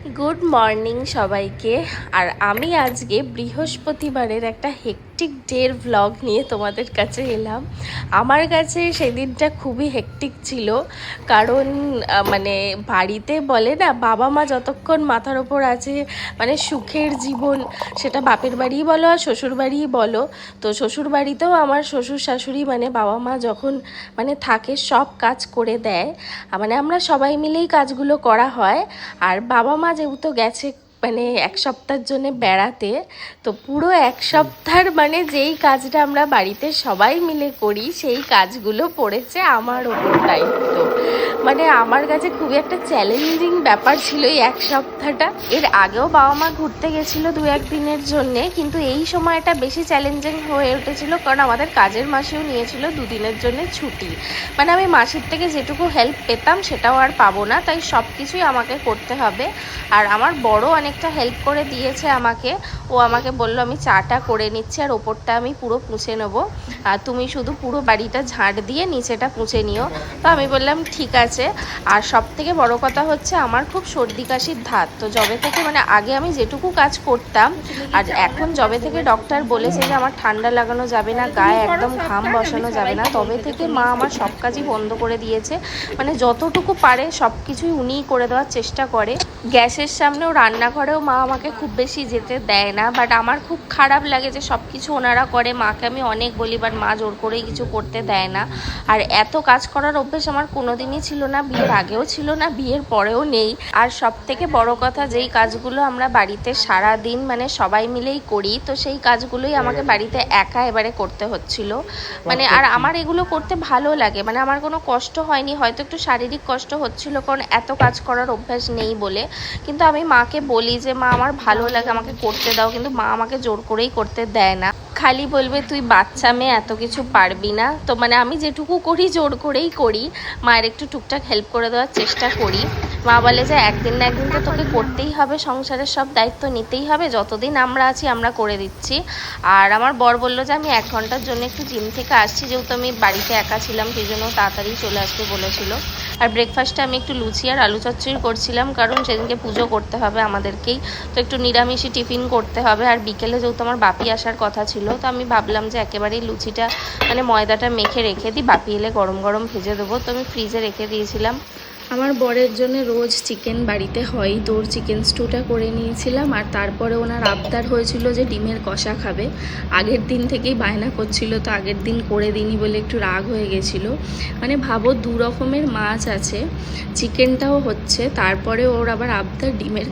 Good morning সবাইকে। আর আমি আজকে বৃহস্পতিবারের একটা হেকটিক ডের ভ্লগ নিয়ে তোমাদের কাছে এলাম। আমার কাছে সেদিনটা খুবই হেকটিক ছিল, কারণ মানে বাড়িতে বলে না, বাবা মা যতক্ষণ মাথার ওপর আছে মানে সুখের জীবন, সেটা বাপের বাড়িই বলো আর শ্বশুর বাড়িই বলো। তো শ্বশুর বাড়িতেও আমার শ্বশুর শাশুড়ি মানে বাবা মা যখন মানে থাকে সব কাজ করে দেয়, মানে আমরা সবাই মিলেই কাজগুলো করা হয়। আর বাবা মা যেহেতু গেছে মানে এক সপ্তাহের জন্য বেড়াতে, তো পুরো এক সপ্তাহের মানে যেই কাজটা আমরা বাড়িতে সবাই মিলে করি সেই কাজগুলো পড়েছে আমার ওপর দায়িত্ব। মানে আমার কাছে খুবই একটা চ্যালেঞ্জিং ব্যাপার ছিল এই এক সপ্তাহটা। এর আগেও বাবা মা ঘুরতে গেছিলো দু এক দিনের জন্যে, কিন্তু এই সময়টা বেশি চ্যালেঞ্জিং হয়ে উঠেছিল কারণ আমাদের কাজের মাসেও নিয়েছিল দুদিনের জন্য ছুটি। মানে আমি মাসের থেকে যেটুকু হেল্প পেতাম সেটাও আর পাবো না, তাই সব কিছুই আমাকে করতে হবে। আর আমার বড় অনেকটা হেল্প করে দিয়েছে আমাকে। ও আমাকে বললো আমি চাটা করে নিচ্ছি আর ওপরটা আমি পুরো পুছে নেবো, আর তুমি শুধু পুরো বাড়িটা ঝাঁট দিয়ে নিচেটা পুছে নিও। তো আমি বললাম ঠিক আছে। আর সব থেকে বড় কথা হচ্ছে আমার খুব সর্দি কাশির ধাত, তো যবে থেকে মানে আগে আমি যেটুকু কাজ করতাম, আর এখন যবে থেকে ডক্টর বলেছে যে আমার ঠান্ডা লাগানো যাবে না, গায়ে একদম ঘাম বসানো যাবে না, তবে থেকে মা আমার সব কাজই বন্ধ করে দিয়েছে। মানে যতটুকু পারে সব কিছুই উনিই করে দেওয়ার চেষ্টা করে। গ্যাসের সামনেও রান্নাঘরেও মা আমাকে খুব বেশি যেতে দেয় না, বাট আমার খুব খারাপ লাগে যে সব কিছু ওনারা করে। মাকে আমি অনেক বলি, বাট মা জোর করেই কিছু করতে দেয় না। আর এত কাজ করার অভ্যেস আমার কোনোদিনই ছিল না, বিয়ের আগেও ছিল না, বিয়ের পরেও নেই। আর সব থেকে বড় কথা, যেই কাজগুলো আমরা বাড়িতে সারা দিন মানে সবাই মিলেই করি, তো সেই কাজগুলোই আমাকে বাড়িতে একা এবারে করতে হচ্ছিল। মানে আর আমার এগুলো করতে ভালো লাগে, মানে আমার কোনো কষ্ট হয়নি, হয়তো একটু শারীরিক কষ্ট হচ্ছিল কারণ এত কাজ করার অভ্যাস নেই বলে। কিন্তু আমি মাকে বলি যে মা আমার ভালো লাগে, আমাকে করতে দাও, কিন্তু মা আমাকে জোর করেই করতে দেয় না। খালি বলবে তুই বাচ্চা মেয়ে, এত কিছু পারবি না। তো মানে আমি যেটুকু করি জোর করেই করি, মায়ের একটু টুকটাক হেল্প করে দেওয়ার চেষ্টা করি। মা বলে যে একদিন না একদিন তো তোকে করতেই হবে, সংসারের সব দায়িত্ব নিতেই হবে, যতদিন আমরা আছি আমরা করে দিচ্ছি। আর আমার বর বললো যে আমি 1 ঘন্টার জন্য একটু জিম থেকে আসছি, যেহেতু আমি বাড়িতে একা ছিলাম সেই জন্য তাড়াতাড়ি চলে আসতে বলেছিল। আর ব্রেকফাস্টে আমি একটু লুচি আর আলু চচ্চড়ি করছিলাম, কারণ সেদিনকে পুজো করতে হবে আমাদেরকেই, তো একটু নিরামিষই টিফিন করতে হবে। আর বিকেলে যেহেতু আমার বাপি আসার কথা ছিল, তো আমি ভাবলাম যে একেবারেই লুচিটা মানে ময়দাটা মেখে রেখে দিই, বাপি এলে গরম গরম ভেজে দেবো, তো আমি ফ্রিজে রেখে দিয়েছিলাম। আমার বরের জন্য রোজ চিকেন বাড়িতে হয়, তো ওর চিকেন স্টুটা করে নিয়েছিলাম। আর তারপরে ওনার আবদার হয়েছিল যে ডিমের কষা খাবে, আগের দিন থেকেই বায়না করছিল, তো আগের দিন করে দিইনি বলে একটু রাগ হয়ে গেছিলো। মানে ভাবো 2 রকমের মাছ আছে, চিকেনটাও হচ্ছে, তারপরে ওর আবার আবদার ডিমের